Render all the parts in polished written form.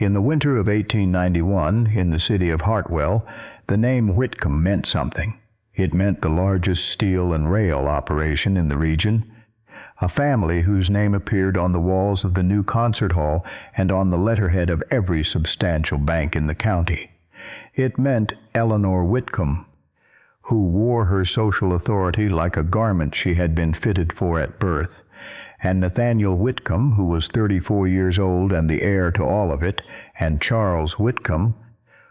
In the winter of 1891, in the city of Hartwell, the name Whitcomb meant something. It meant the largest steel and rail operation in the region, a family whose name appeared on the walls of the new concert hall and on the letterhead of every substantial bank in the county. It meant Eleanor Whitcomb, who wore her social authority like a garment she had been fitted for at birth, and Nathaniel Whitcomb, who was 34 years old and the heir to all of it, and Charles Whitcomb,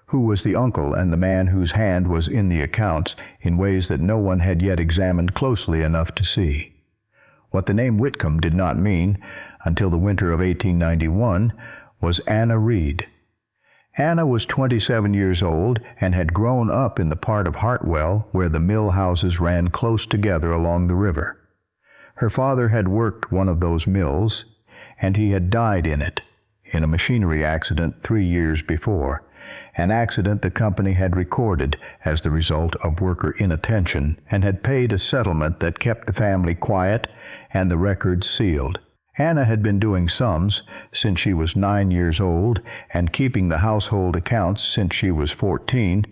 who was the uncle and the man whose hand was in the accounts in ways that no one had yet examined closely enough to see. What the name Whitcomb did not mean, until the winter of 1891, was Anna Reed. Anna was 27 years old and had grown up in the part of Hartwell where the mill houses ran close together along the river. Her father had worked one of those mills, and he had died in it, in a machinery accident 3 years before, an accident the company had recorded as the result of worker inattention and had paid a settlement that kept the family quiet and the records sealed. Anna had been doing sums since she was 9 years old and keeping the household accounts since she was 14,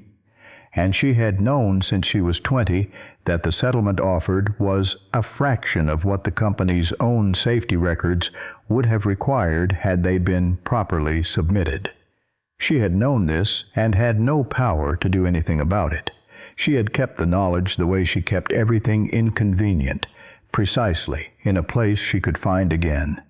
and she had known since she was 20 that the settlement offered was a fraction of what the company's own safety records would have required had they been properly submitted. She had known this and had no power to do anything about it. She had kept the knowledge the way she kept everything inconvenient, precisely in a place she could find again.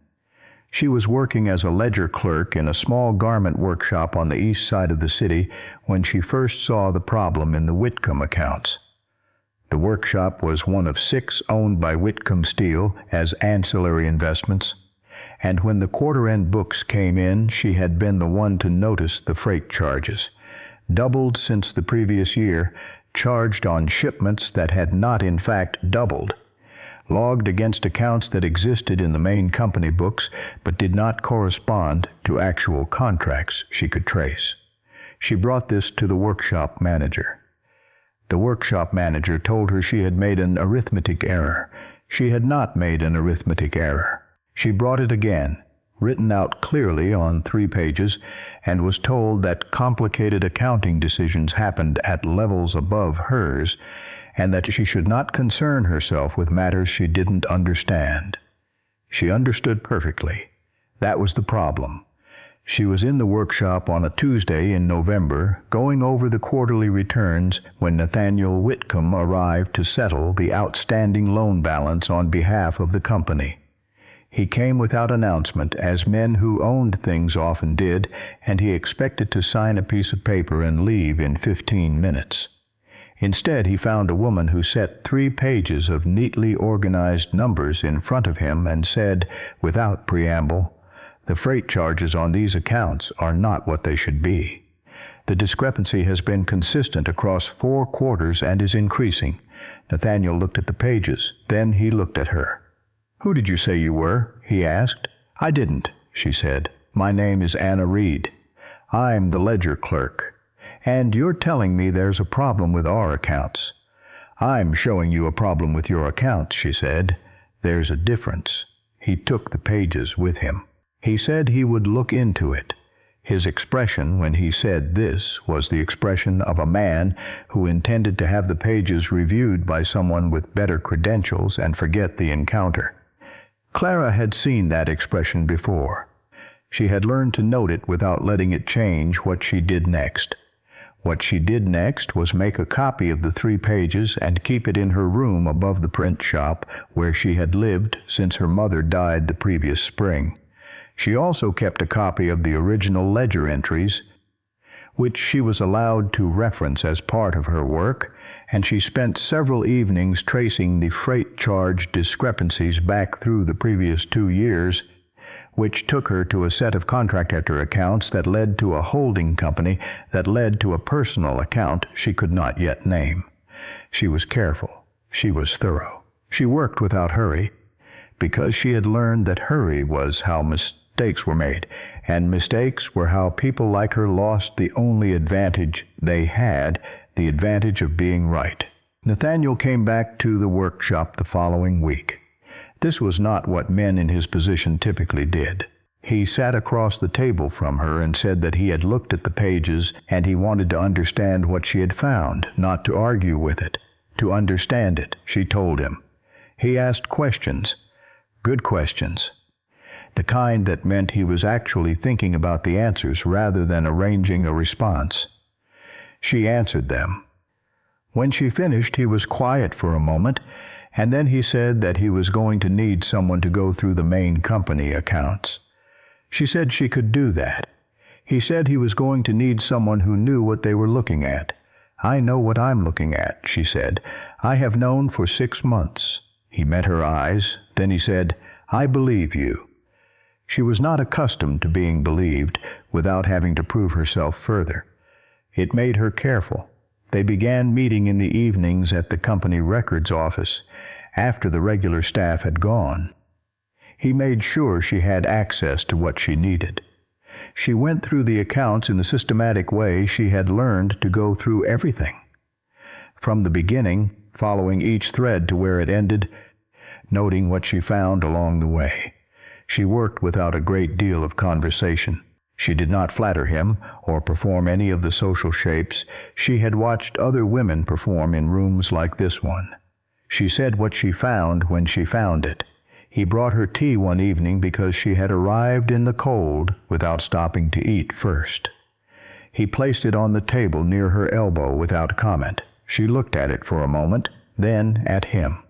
She was working as a ledger clerk in a small garment workshop on the east side of the city when she first saw the problem in the Whitcomb accounts. The workshop was one of 6 owned by Whitcomb Steel as ancillary investments, and when the quarter-end books came in, she had been the one to notice the freight charges, doubled since the previous year, charged on shipments that had not in fact doubled, logged against accounts that existed in the main company books but did not correspond to actual contracts she could trace. She brought this to the workshop manager. The workshop manager told her she had made an arithmetic error. She had not made an arithmetic error. She brought it again, written out clearly on 3 pages, and was told that complicated accounting decisions happened at levels above hers, and that she should not concern herself with matters she didn't understand. She understood perfectly. That was the problem. She was in the workshop on a Tuesday in November, going over the quarterly returns when Nathaniel Whitcomb arrived to settle the outstanding loan balance on behalf of the company. He came without announcement, as men who owned things often did, and he expected to sign a piece of paper and leave in 15 minutes. Instead, he found a woman who set 3 pages of neatly organized numbers in front of him and said, without preamble, "The freight charges on these accounts are not what they should be. The discrepancy has been consistent across 4 quarters and is increasing." Nathaniel looked at the pages. Then he looked at her. "Who did you say you were?" he asked. "I didn't," she said. "My name is Anna Reed. I'm the ledger clerk. And you're telling me there's a problem with our accounts." "I'm showing you a problem with your accounts," she said. "There's a difference." He took the pages with him. He said he would look into it. His expression when he said this was the expression of a man who intended to have the pages reviewed by someone with better credentials and forget the encounter. Clara had seen that expression before. She had learned to note it without letting it change what she did next. What she did next was make a copy of the 3 pages and keep it in her room above the print shop where she had lived since her mother died the previous spring. She also kept a copy of the original ledger entries, which she was allowed to reference as part of her work, and she spent several evenings tracing the freight charge discrepancies back through the previous 2 years, which took her to a set of contractor accounts that led to a holding company that led to a personal account she could not yet name. She was careful. She was thorough. She worked without hurry, because she had learned that hurry was how mistakes were made, and mistakes were how people like her lost the only advantage they had, the advantage of being right. Nathaniel came back to the workshop the following week. This was not what men in his position typically did. He sat across the table from her and said that he had looked at the pages and he wanted to understand what she had found, not to argue with it. To understand it, she told him. He asked questions, good questions, the kind that meant he was actually thinking about the answers rather than arranging a response. She answered them. When she finished, he was quiet for a moment, and then he said that he was going to need someone to go through the main company accounts. She said she could do that. He said he was going to need someone who knew what they were looking at. I know what I'm looking at, she said. I have known for 6 months. He met her eyes. Then he said, I believe you. She was not accustomed to being believed without having to prove herself further. It made her careful. They began meeting in the evenings at the company records office, after the regular staff had gone. He made sure she had access to what she needed. She went through the accounts in the systematic way she had learned to go through everything. From the beginning, following each thread to where it ended, noting what she found along the way. She worked without a great deal of conversation. She did not flatter him or perform any of the social shapes she had watched other women perform in rooms like this one. She said what she found when she found it. He brought her tea one evening because she had arrived in the cold without stopping to eat first. He placed it on the table near her elbow without comment. She looked at it for a moment, then at him.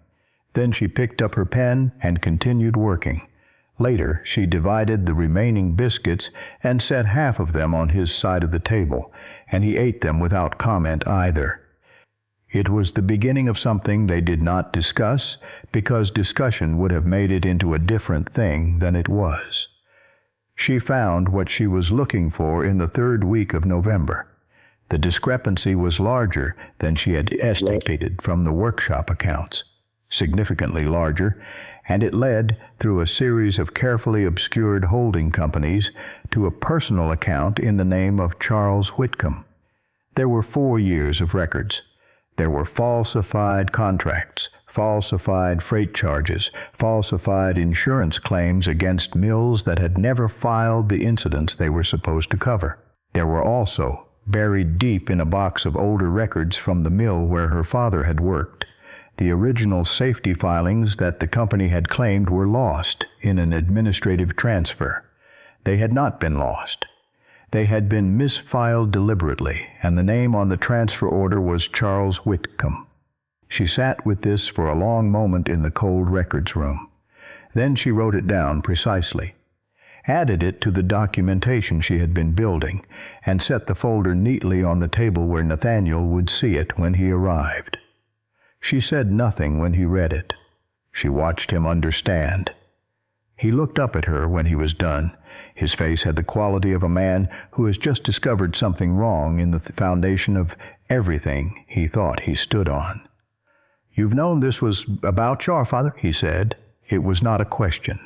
Then she picked up her pen and continued working. Later, she divided the remaining biscuits and set half of them on his side of the table, and he ate them without comment either. It was the beginning of something they did not discuss, because discussion would have made it into a different thing than it was. She found what she was looking for in the 3rd week of November. The discrepancy was larger than she had estimated from the workshop accounts, significantly larger, and it led, through a series of carefully obscured holding companies, to a personal account in the name of Charles Whitcomb. There were 4 years of records. There were falsified contracts, falsified freight charges, falsified insurance claims against mills that had never filed the incidents they were supposed to cover. There were also, buried deep in a box of older records from the mill where her father had worked, the original safety filings that the company had claimed were lost in an administrative transfer. They had not been lost. They had been misfiled deliberately, and the name on the transfer order was Charles Whitcomb. She sat with this for a long moment in the cold records room. Then she wrote it down precisely, added it to the documentation she had been building, and set the folder neatly on the table where Nathaniel would see it when he arrived. She said nothing when he read it. She watched him understand. He looked up at her when he was done. His face had the quality of a man who has just discovered something wrong in the foundation of everything he thought he stood on. "You've known this was about your father?" he said. It was not a question.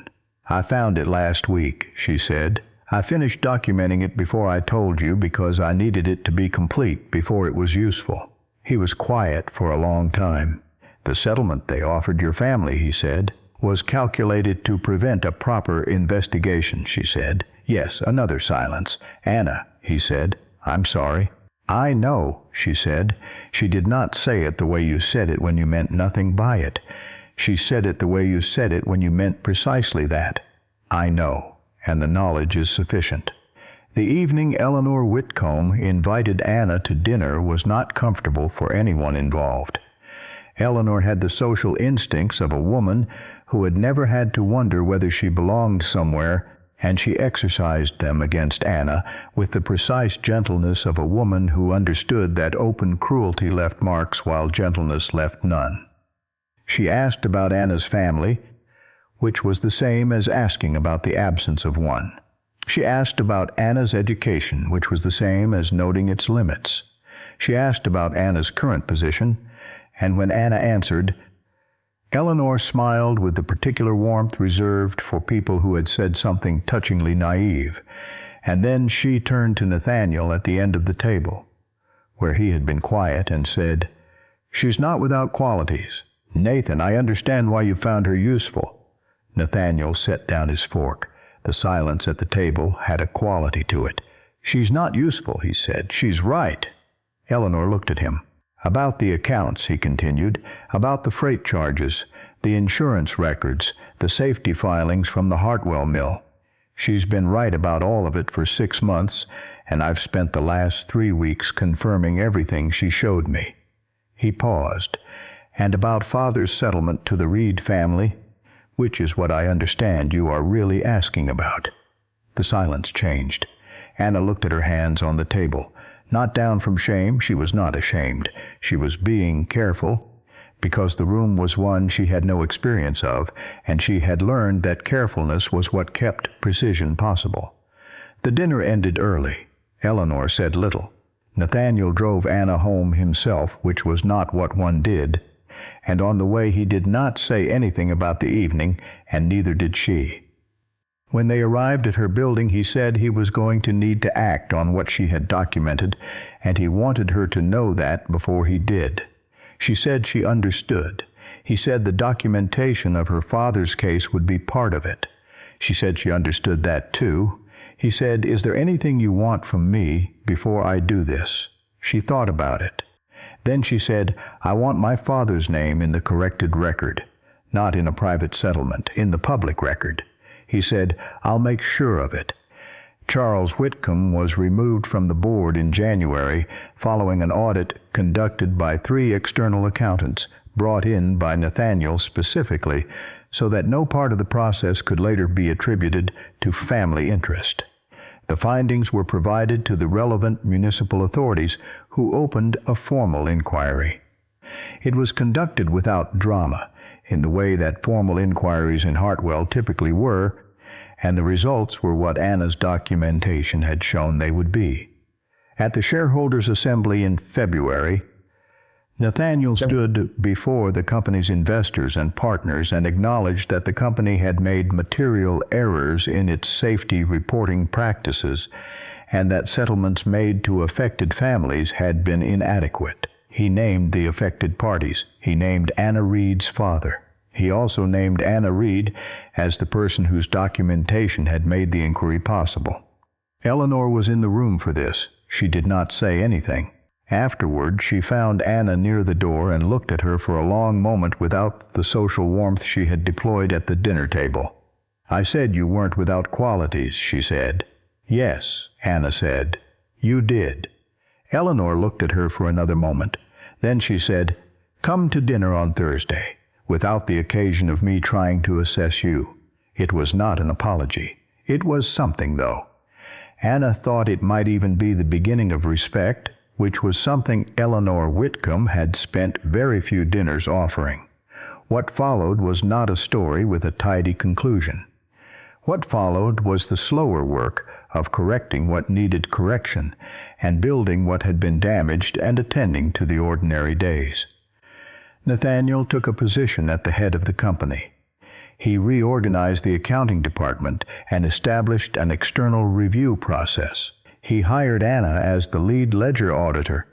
"I found it last week," she said. "I finished documenting it before I told you because I needed it to be complete before it was useful." He was quiet for a long time. "The settlement they offered your family," he said, "was calculated to prevent a proper investigation," she said. "Yes," another silence. "Anna," he said, "I'm sorry." "I know," she said. "She did not say it the way you said it when you meant nothing by it. She said it the way you said it when you meant precisely that. I know, and the knowledge is sufficient." The evening Eleanor Whitcomb invited Anna to dinner was not comfortable for anyone involved. Eleanor had the social instincts of a woman who had never had to wonder whether she belonged somewhere, and she exercised them against Anna with the precise gentleness of a woman who understood that open cruelty left marks while gentleness left none. She asked about Anna's family, which was the same as asking about the absence of one. She asked about Anna's education, which was the same as noting its limits. She asked about Anna's current position, and when Anna answered, Eleanor smiled with the particular warmth reserved for people who had said something touchingly naive, and then she turned to Nathaniel at the end of the table, where he had been quiet, and said, "She's not without qualities. Nathan, I understand why you found her useful." Nathaniel set down his fork. The silence at the table had a quality to it. "She's not useful," he said. "She's right." Eleanor looked at him. "About the accounts," he continued, "about the freight charges, the insurance records, the safety filings from the Hartwell mill. She's been right about all of it for 6 months, and I've spent the last 3 weeks confirming everything she showed me." He paused. "And about Father's settlement to the Reed family, which is what I understand you are really asking about." The silence changed. Anna looked at her hands on the table. Not down from shame, she was not ashamed. She was being careful, because the room was one she had no experience of, and she had learned that carefulness was what kept precision possible. The dinner ended early. Eleanor said little. Nathaniel drove Anna home himself, which was not what one did, and on the way he did not say anything about the evening, and neither did she. When they arrived at her building, he said he was going to need to act on what she had documented, and he wanted her to know that before he did. She said she understood. He said the documentation of her father's case would be part of it. She said she understood that too. He said, "Is there anything you want from me before I do this?" She thought about it. Then she said, "I want my father's name in the corrected record, not in a private settlement, in the public record." He said, "I'll make sure of it." Charles Whitcomb was removed from the board in January following an audit conducted by 3 external accountants, brought in by Nathaniel specifically, so that no part of the process could later be attributed to family interest. The findings were provided to the relevant municipal authorities, who opened a formal inquiry. It was conducted without drama, in the way that formal inquiries in Hartwell typically were, and the results were what Anna's documentation had shown they would be. At the shareholders' assembly in February, Nathaniel stood before the company's investors and partners and acknowledged that the company had made material errors in its safety reporting practices and that settlements made to affected families had been inadequate. He named the affected parties. He named Anna Reed's father. He also named Anna Reed as the person whose documentation had made the inquiry possible. Eleanor was in the room for this. She did not say anything. Afterward, she found Anna near the door and looked at her for a long moment without the social warmth she had deployed at the dinner table. "I said you weren't without qualities," she said. "Yes," Anna said. "You did." Eleanor looked at her for another moment. Then she said, "Come to dinner on Thursday, without the occasion of me trying to assess you." It was not an apology. It was something, though. Anna thought it might even be the beginning of respect, which was something Eleanor Whitcomb had spent very few dinners offering. What followed was not a story with a tidy conclusion. What followed was the slower work of correcting what needed correction, and building what had been damaged and attending to the ordinary days. Nathaniel took a position at the head of the company. He reorganized the accounting department and established an external review process. He hired Anna as the lead ledger auditor,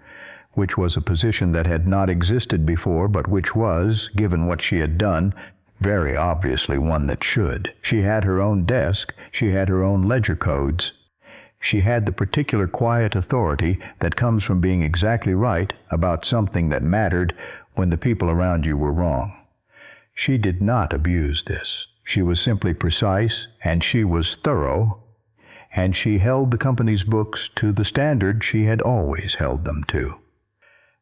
which was a position that had not existed before, but which was, given what she had done, very obviously one that should. She had her own desk. She had her own ledger codes. She had the particular quiet authority that comes from being exactly right about something that mattered when the people around you were wrong. She did not abuse this. She was simply precise, and she was thorough, and she held the company's books to the standard she had always held them to.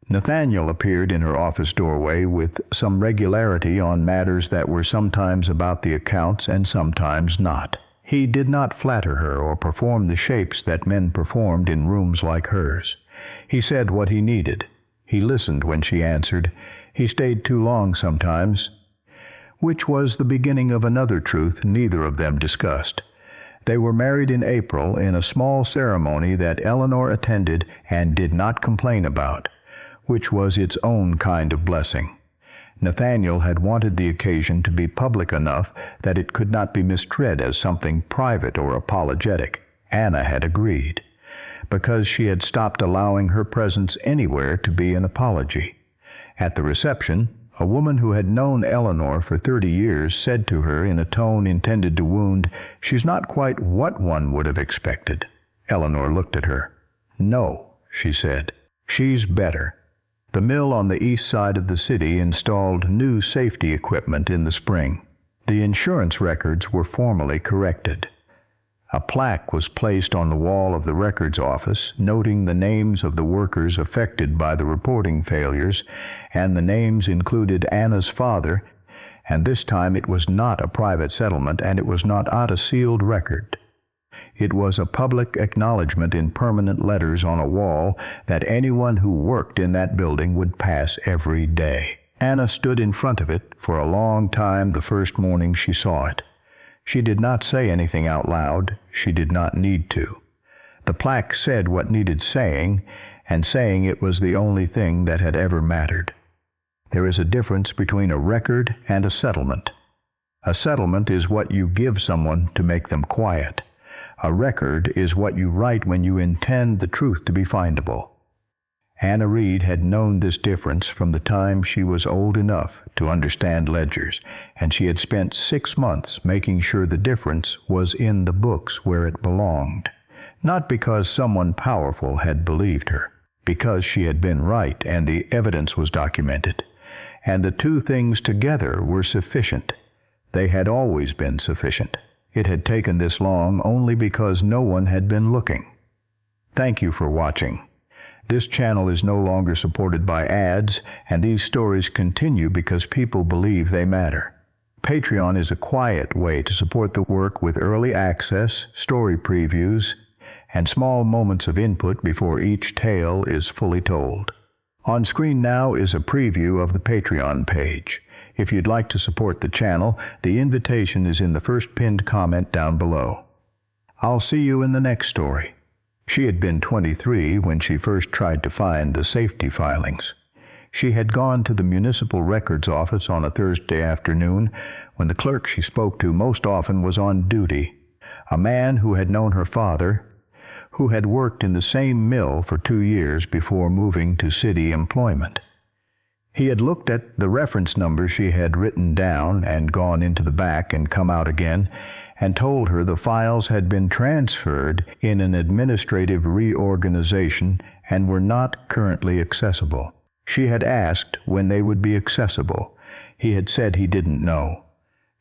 Nathaniel appeared in her office doorway with some regularity on matters that were sometimes about the accounts and sometimes not. He did not flatter her or perform the shapes that men performed in rooms like hers. He said what he needed. He listened when she answered. He stayed too long sometimes, which was the beginning of another truth neither of them discussed. They were married in April in a small ceremony that Eleanor attended and did not complain about, which was its own kind of blessing. Nathaniel had wanted the occasion to be public enough that it could not be misread as something private or apologetic. Anna had agreed, because she had stopped allowing her presence anywhere to be an apology. At the reception, A woman who had known Eleanor for 30 years said to her in a tone intended to wound, "She's not quite what one would have expected." Eleanor looked at her. "No," she said, "she's better." The mill on the east side of the city installed new safety equipment in the spring. The insurance records were formally corrected. A plaque was placed on the wall of the records office, noting the names of the workers affected by the reporting failures, and the names included Anna's father, and this time it was not a private settlement, and it was not a sealed record. It was a public acknowledgement in permanent letters on a wall that anyone who worked in that building would pass every day. Anna stood in front of it for a long time the first morning she saw it. She did not say anything out loud. She did not need to. The plaque said what needed saying, and saying it was the only thing that had ever mattered. There is a difference between a record and a settlement. A settlement is what you give someone to make them quiet. A record is what you write when you intend the truth to be findable. Anna Reed had known this difference from the time she was old enough to understand ledgers, and she had spent 6 months making sure the difference was in the books where it belonged. Not because someone powerful had believed her, because she had been right and the evidence was documented. And the two things together were sufficient. They had always been sufficient. It had taken this long only because no one had been looking. Thank you for watching. This channel is no longer supported by ads, and these stories continue because people believe they matter. Patreon is a quiet way to support the work with early access, story previews, and small moments of input before each tale is fully told. On screen now is a preview of the Patreon page. If you'd like to support the channel, the invitation is in the first pinned comment down below. I'll see you in the next story. She had been 23 when she first tried to find the safety filings. She had gone to the municipal records office on a Thursday afternoon when the clerk she spoke to most often was on duty, a man who had known her father, who had worked in the same mill for 2 years before moving to city employment. He had looked at the reference numbers she had written down and gone into the back and come out again, and told her the files had been transferred in an administrative reorganization and were not currently accessible. She had asked when they would be accessible. He had said he didn't know.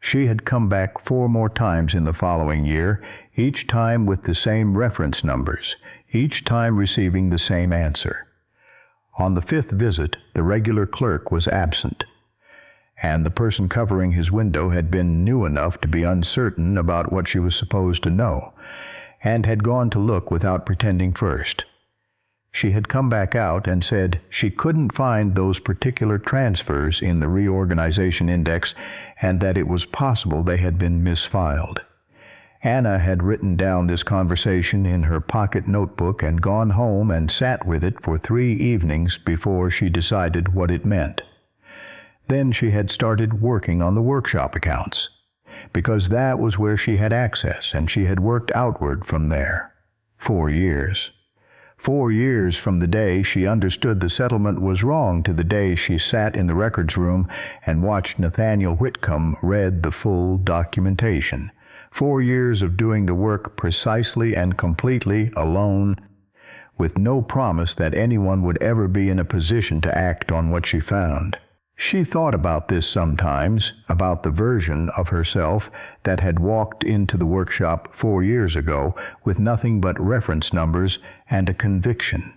She had come back 4 more times in the following year, each time with the same reference numbers, each time receiving the same answer. On the 5th visit, the regular clerk was absent, and the person covering his window had been new enough to be uncertain about what she was supposed to know, and had gone to look without pretending first. She had come back out and said she couldn't find those particular transfers in the reorganization index and that it was possible they had been misfiled. Anna had written down this conversation in her pocket notebook and gone home and sat with it for 3 evenings before she decided what it meant. Then she had started working on the workshop accounts, because that was where she had access, and she had worked outward from there. 4 years. 4 years from the day she understood the settlement was wrong to the day she sat in the records room and watched Nathaniel Whitcomb read the full documentation. 4 years of doing the work precisely and completely alone, with no promise that anyone would ever be in a position to act on what she found. She thought about this sometimes, about the version of herself that had walked into the workshop 4 years ago with nothing but reference numbers and a conviction.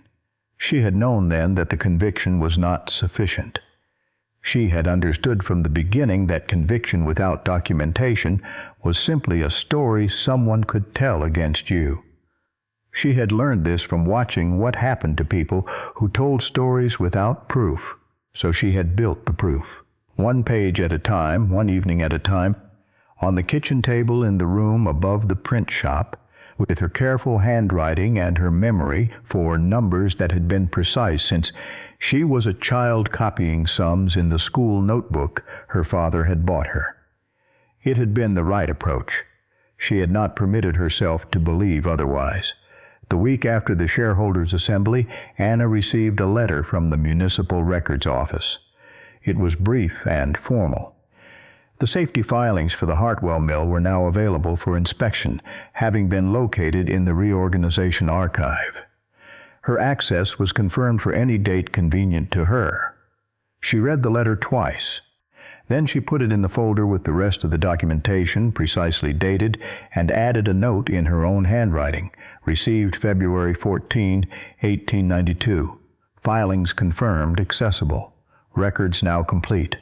She had known then that the conviction was not sufficient. She had understood from the beginning that conviction without documentation was simply a story someone could tell against you. She had learned this from watching what happened to people who told stories without proof. So she had built the proof, 1 page at a time, 1 evening at a time, on the kitchen table in the room above the print shop, with her careful handwriting and her memory for numbers that had been precise since she was a child copying sums in the school notebook her father had bought her. It had been the right approach. She had not permitted herself to believe otherwise. The week after the shareholders' assembly, Anna received a letter from the municipal records office. It was brief and formal. The safety filings for the Hartwell mill were now available for inspection, having been located in the reorganization archive. Her access was confirmed for any date convenient to her. She read the letter twice. Then she put it in the folder with the rest of the documentation, precisely dated, and added a note in her own handwriting, received February 14, 1892. Filings confirmed accessible. Records now complete.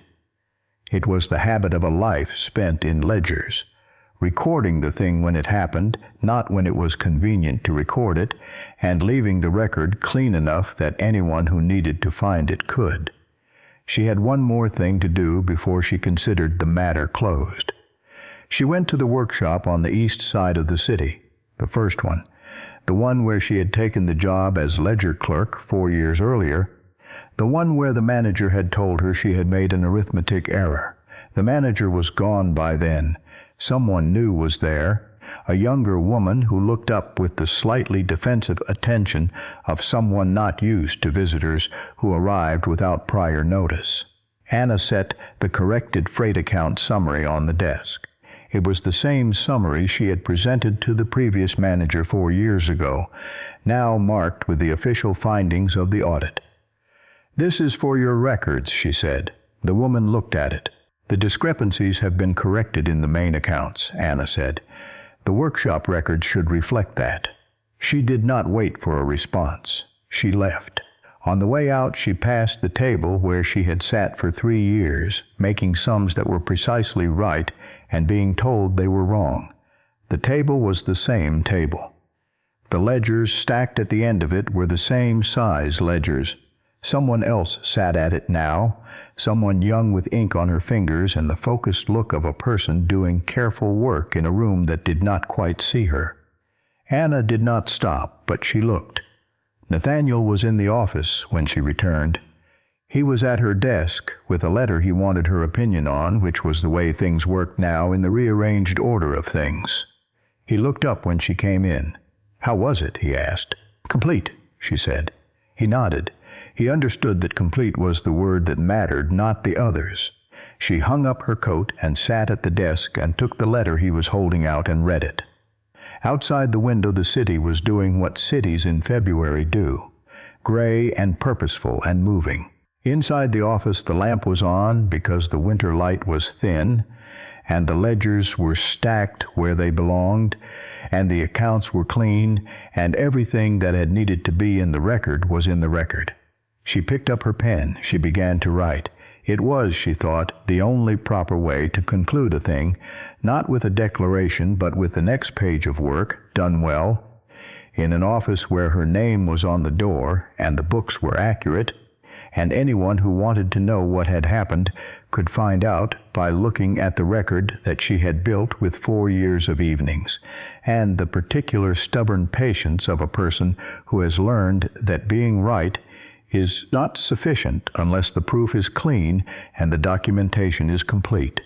It was the habit of a life spent in ledgers, recording the thing when it happened, not when it was convenient to record it, and leaving the record clean enough that anyone who needed to find it could. She had one more thing to do before she considered the matter closed. She went to the workshop on the east side of the city, the first one, the one where she had taken the job as ledger clerk 4 years earlier, the one where the manager had told her she had made an arithmetic error. The manager was gone by then. Someone new was there, a younger woman who looked up with the slightly defensive attention of someone not used to visitors who arrived without prior notice. Anna set the corrected freight account summary on the desk. It was the same summary she had presented to the previous manager 4 years ago, now marked with the official findings of the audit. "This is for your records," she said. The woman looked at it. "The discrepancies have been corrected in the main accounts," Anna said. "The workshop records should reflect that." She did not wait for a response. She left. On the way out, she passed the table where she had sat for 3 years, making sums that were precisely right and being told they were wrong. The table was the same table. The ledgers stacked at the end of it were the same size ledgers. Someone else sat at it now, someone young with ink on her fingers and the focused look of a person doing careful work in a room that did not quite see her. Anna did not stop, but she looked. Nathaniel was in the office when she returned. He was at her desk with a letter he wanted her opinion on, which was the way things worked now in the rearranged order of things. He looked up when she came in. "How was it?" he asked. "Complete," she said. He nodded. He understood that complete was the word that mattered, not the others. She hung up her coat and sat at the desk and took the letter he was holding out and read it. Outside the window the city was doing what cities in February do, gray and purposeful and moving. Inside the office the lamp was on because the winter light was thin, and the ledgers were stacked where they belonged, and the accounts were clean, and everything that had needed to be in the record was in the record. She picked up her pen. She began to write. It was, she thought, the only proper way to conclude a thing, not with a declaration, but with the next page of work, done well, in an office where her name was on the door and the books were accurate, and anyone who wanted to know what had happened could find out by looking at the record that she had built with 4 years of evenings, and the particular stubborn patience of a person who has learned that being right is not sufficient unless the proof is clean and the documentation is complete.